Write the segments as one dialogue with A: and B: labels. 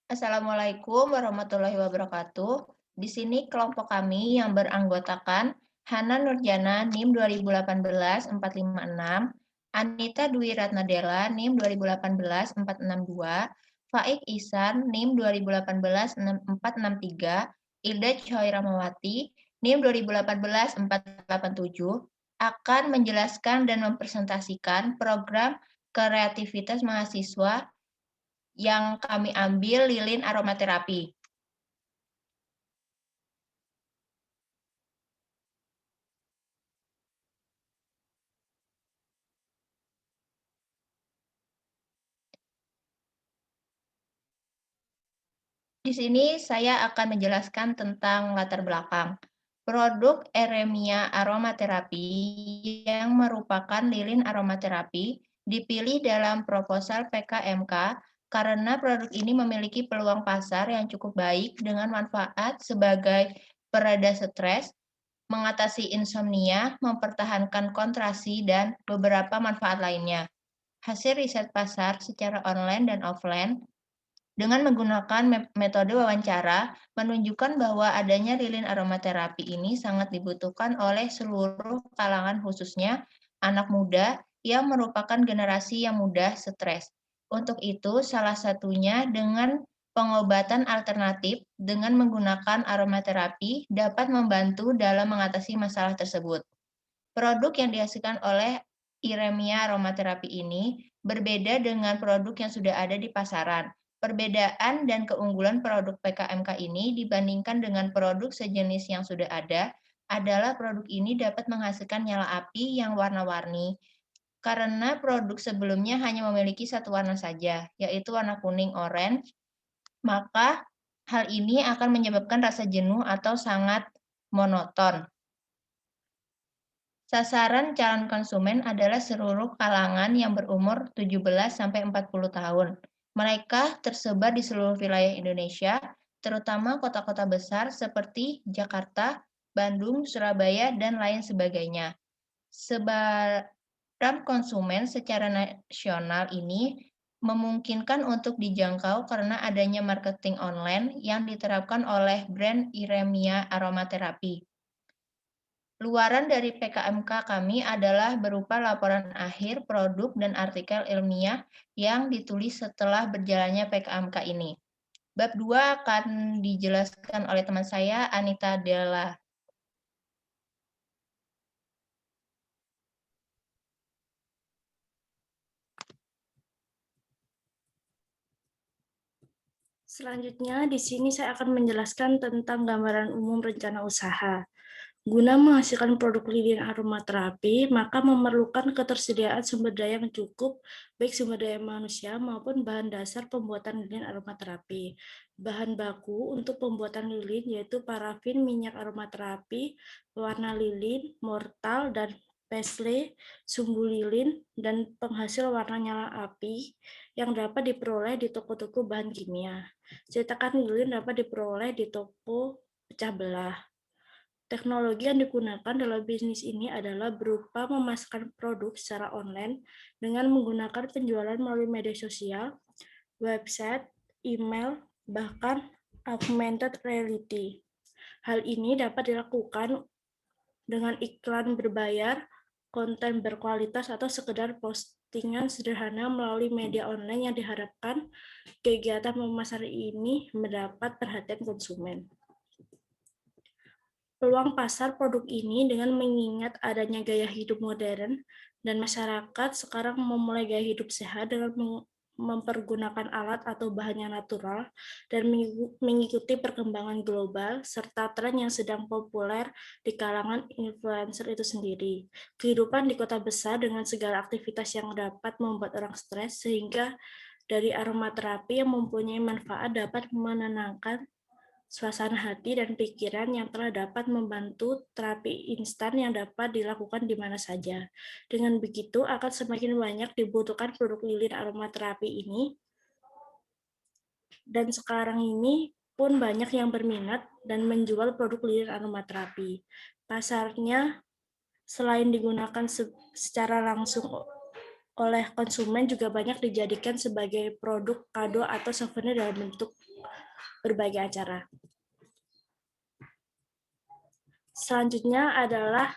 A: Assalamualaikum warahmatullahi wabarakatuh. Di sini kelompok kami yang beranggotakan Hana Nurjana NIM 2018-456, Anita Dwi Ratnadela NIM 2018-462, Faik Ihsan NIM 2018-463, Ilda Choiramawati NIM 2018-487 akan menjelaskan dan mempresentasikan program kreativitas mahasiswa yang kami ambil lilin aromaterapi. Di sini saya akan menjelaskan tentang latar belakang. Produk Eremia Aromaterapi yang merupakan lilin aromaterapi dipilih dalam proposal PKMK karena produk ini memiliki peluang pasar yang cukup baik dengan manfaat sebagai pereda stres, mengatasi insomnia, mempertahankan kontrasi, dan beberapa manfaat lainnya. Hasil riset pasar secara online dan offline dengan menggunakan metode wawancara menunjukkan bahwa adanya lilin aromaterapi ini sangat dibutuhkan oleh seluruh kalangan khususnya anak muda yang merupakan generasi yang mudah stres. Untuk itu, salah satunya dengan pengobatan alternatif dengan menggunakan aromaterapi dapat membantu dalam mengatasi masalah tersebut. Produk yang dihasilkan oleh Iremia Aromaterapi ini berbeda dengan produk yang sudah ada di pasaran. Perbedaan dan keunggulan produk PKMK ini dibandingkan dengan produk sejenis yang sudah ada adalah produk ini dapat menghasilkan nyala api yang warna-warni, karena produk sebelumnya hanya memiliki satu warna saja, yaitu warna kuning orange, maka hal ini akan menyebabkan rasa jenuh atau sangat monoton. Sasaran calon konsumen adalah seluruh kalangan yang berumur 17-40 tahun. Mereka tersebar di seluruh wilayah Indonesia, terutama kota-kota besar seperti Jakarta, Bandung, Surabaya, dan lain sebagainya. Sebaran konsumen secara nasional ini memungkinkan untuk dijangkau karena adanya marketing online yang diterapkan oleh brand Iremia Aromaterapi. Luaran dari PKMK kami adalah berupa laporan akhir produk dan artikel ilmiah yang ditulis setelah berjalannya PKMK ini. Bab 2 akan dijelaskan oleh teman saya, Anita Della.
B: Selanjutnya, di sini saya akan menjelaskan tentang gambaran umum rencana usaha. Guna menghasilkan produk lilin aromaterapi, maka memerlukan ketersediaan sumber daya yang cukup, baik sumber daya manusia maupun bahan dasar pembuatan lilin aromaterapi. Bahan baku untuk pembuatan lilin yaitu parafin, minyak aromaterapi, pewarna lilin, mortal, dan pestle, sumbu lilin, dan penghasil warna nyala api yang dapat diperoleh di toko-toko bahan kimia. Cetakan lilin dapat diperoleh di toko pecah belah. Teknologi yang digunakan dalam bisnis ini adalah berupa memasarkan produk secara online dengan menggunakan penjualan melalui media sosial, website, email, bahkan augmented reality. Hal ini dapat dilakukan dengan iklan berbayar, konten berkualitas, atau sekedar postingan sederhana melalui media online yang diharapkan kegiatan memasar ini mendapat perhatian konsumen. Peluang pasar produk ini dengan mengingat adanya gaya hidup modern dan masyarakat sekarang memulai gaya hidup sehat dengan mempergunakan alat atau bahan yang natural dan mengikuti perkembangan global serta tren yang sedang populer di kalangan influencer itu sendiri. Kehidupan di kota besar dengan segala aktivitas yang dapat membuat orang stres, sehingga dari aromaterapi yang mempunyai manfaat dapat menenangkan suasana hati dan pikiran yang telah dapat membantu terapi instan yang dapat dilakukan di mana saja. Dengan begitu akan semakin banyak dibutuhkan produk lilin aromaterapi ini, dan sekarang ini pun banyak yang berminat dan menjual produk lilin aromaterapi. Pasarnya selain digunakan secara langsung oleh konsumen juga banyak dijadikan sebagai produk kado atau souvenir dalam bentuk berbagai acara. Selanjutnya adalah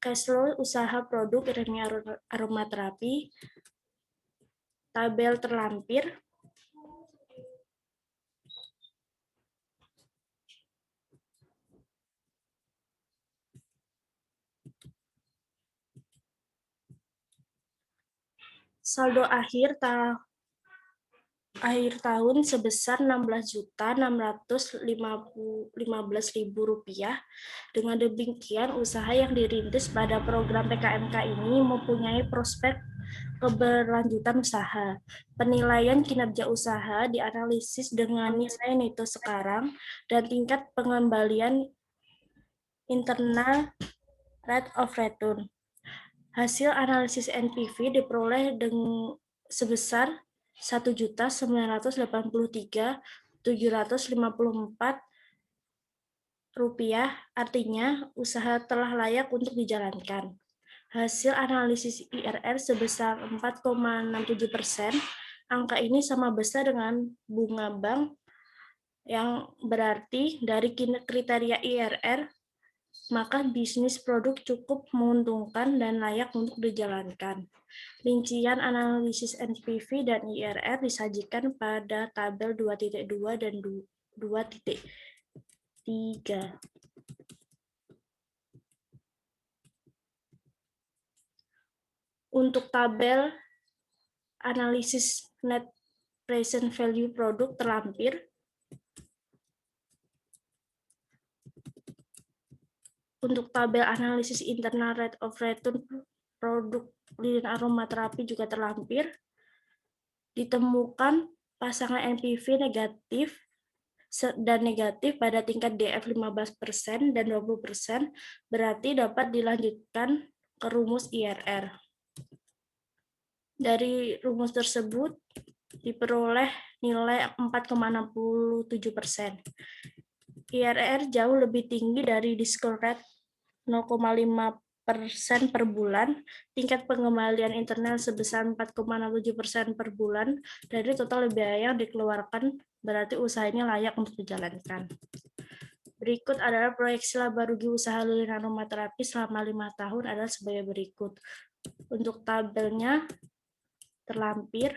B: cash flow usaha produk Eremia Aromaterapi. Tabel terlampir. Saldo akhir tahun sebesar Rp16.615.000. Dengan demikian, usaha yang dirintis pada program PKMK ini mempunyai prospek keberlanjutan usaha. Penilaian kinerja usaha dianalisis dengan nilai neto sekarang dan tingkat pengembalian internal rate of return. Hasil analisis NPV diperoleh sebesar Rp1.983.754, artinya usaha telah layak untuk dijalankan. Hasil analisis IRR sebesar 4,67%. Angka ini sama besar dengan bunga bank, yang berarti dari kriteria IRR, maka bisnis produk cukup menguntungkan dan layak untuk dijalankan. Rincian analisis NPV dan IRR disajikan pada tabel 2.2 dan 2.3. Untuk tabel analisis net present value produk terlampir. Untuk tabel analisis internal rate of return produk lilin aromaterapi juga terlampir. Ditemukan pasangan NPV negatif dan negatif pada tingkat DF 15% dan 20%, berarti dapat dilanjutkan ke rumus IRR. Dari rumus tersebut diperoleh nilai 4,67%. IRR jauh lebih tinggi dari discount rate 0,5% per bulan, tingkat pengembalian internal sebesar 4,67% per bulan dari total biaya yang dikeluarkan, berarti usaha ini layak untuk dijalankan. Berikut adalah proyeksi laba rugi usaha lilin aromaterapi selama 5 tahun adalah sebagai berikut. Untuk tabelnya terlampir,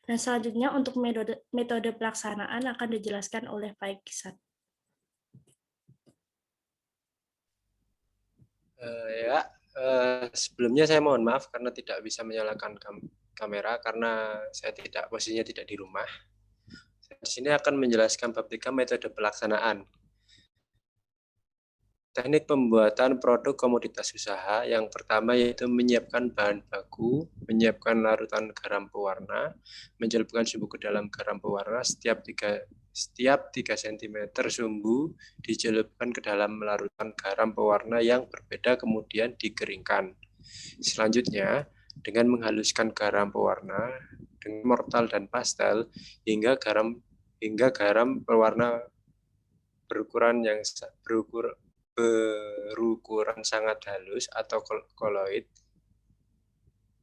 B: dan selanjutnya untuk metode pelaksanaan akan dijelaskan oleh Pak Iksan.
C: Sebelumnya saya mohon maaf karena tidak bisa menyalakan kamera karena saya posisinya tidak di rumah. Saya di sini akan menjelaskan bab 3 metode pelaksanaan. Teknik pembuatan produk komoditas usaha yang pertama yaitu menyiapkan bahan baku, menyiapkan larutan garam pewarna, mencelupkan sumbu ke dalam garam pewarna setiap 3 cm sumbu dicelupkan ke dalam larutan garam pewarna yang berbeda kemudian dikeringkan. Selanjutnya, dengan menghaluskan garam pewarna dengan mortal dan pastel hingga garam pewarna berukuran sangat halus atau koloid.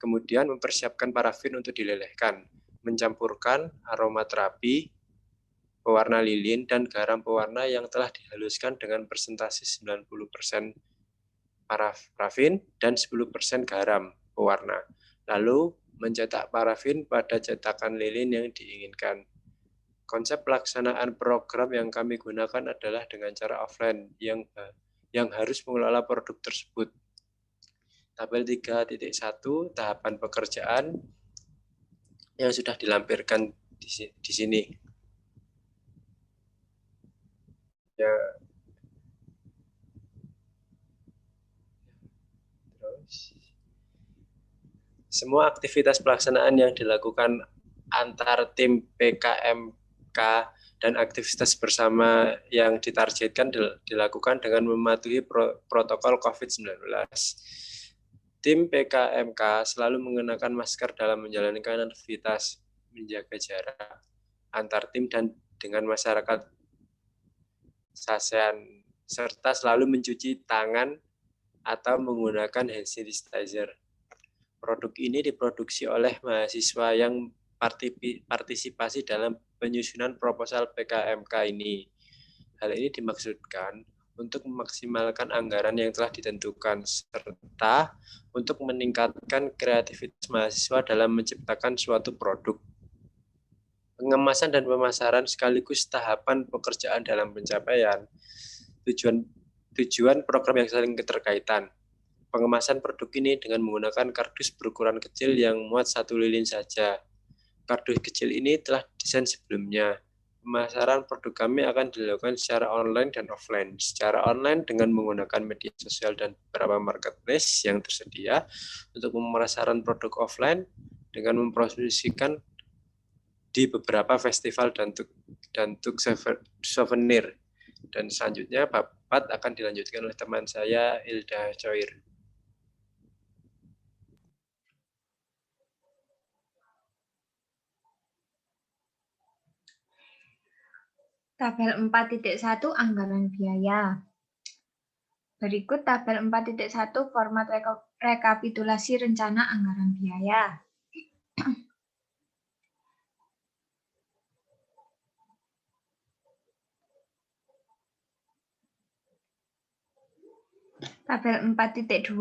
C: Kemudian mempersiapkan parafin untuk dilelehkan, mencampurkan aromaterapi, pewarna lilin, dan garam pewarna yang telah dihaluskan dengan persentase 90% parafin dan 10% garam pewarna. Lalu mencetak parafin pada cetakan lilin yang diinginkan. Konsep pelaksanaan program yang kami gunakan adalah dengan cara offline yang harus mengelola produk tersebut. Tabel 3.1 tahapan pekerjaan yang sudah dilampirkan di sini. Ya. Semua aktivitas pelaksanaan yang dilakukan antar tim PKMK dan aktivitas bersama yang ditargetkan dilakukan dengan mematuhi protokol COVID-19. Tim PKMK selalu mengenakan masker dalam menjalankan aktivitas, menjaga jarak antar tim dan dengan masyarakat SASEAN, serta selalu mencuci tangan atau menggunakan hand sanitizer. Produk ini diproduksi oleh mahasiswa yang partisipasi dalam penyusunan proposal PKMK ini. Hal ini dimaksudkan untuk memaksimalkan anggaran yang telah ditentukan, serta untuk meningkatkan kreativitas mahasiswa dalam menciptakan suatu produk. Pengemasan dan pemasaran sekaligus tahapan pekerjaan dalam pencapaian tujuan program yang saling keterkaitan. Pengemasan produk ini dengan menggunakan kardus berukuran kecil yang muat 1 lilin saja. Kardus kecil ini telah didesain sebelumnya. Pemasaran produk kami akan dilakukan secara online dan offline. Secara online dengan menggunakan media sosial dan beberapa marketplace yang tersedia. Untuk pemasaran produk offline dengan mempromosikan di beberapa festival dan tuk souvenir. Dan selanjutnya bab 4 akan dilanjutkan oleh teman saya Hilda Coir.
D: Tabel 4.1 anggaran biaya. Berikut tabel 4.1 format rekapitulasi rencana anggaran biaya. Tabel 4.2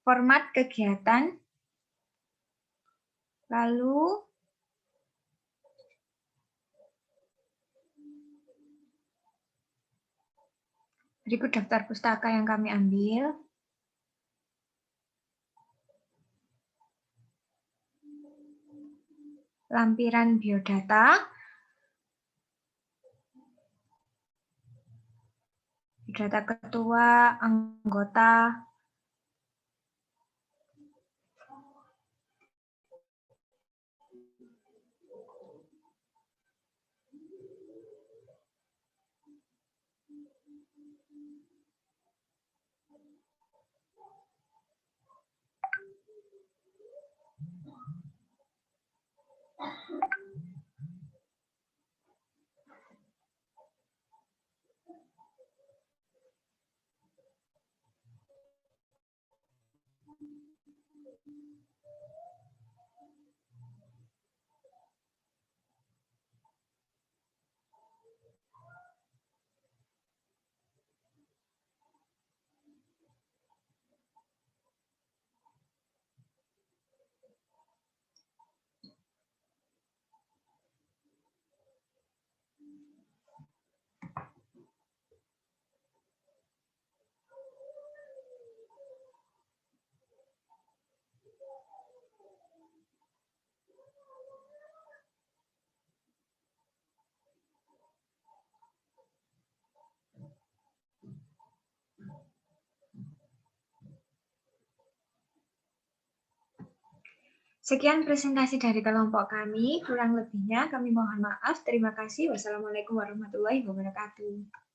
D: format kegiatan. Lalu berikut daftar pustaka yang kami ambil. Lampiran biodata. Biodata ketua, anggota. Sekian presentasi dari kelompok kami. Kurang lebihnya kami mohon maaf. Terima kasih. Wassalamualaikum warahmatullahi wabarakatuh.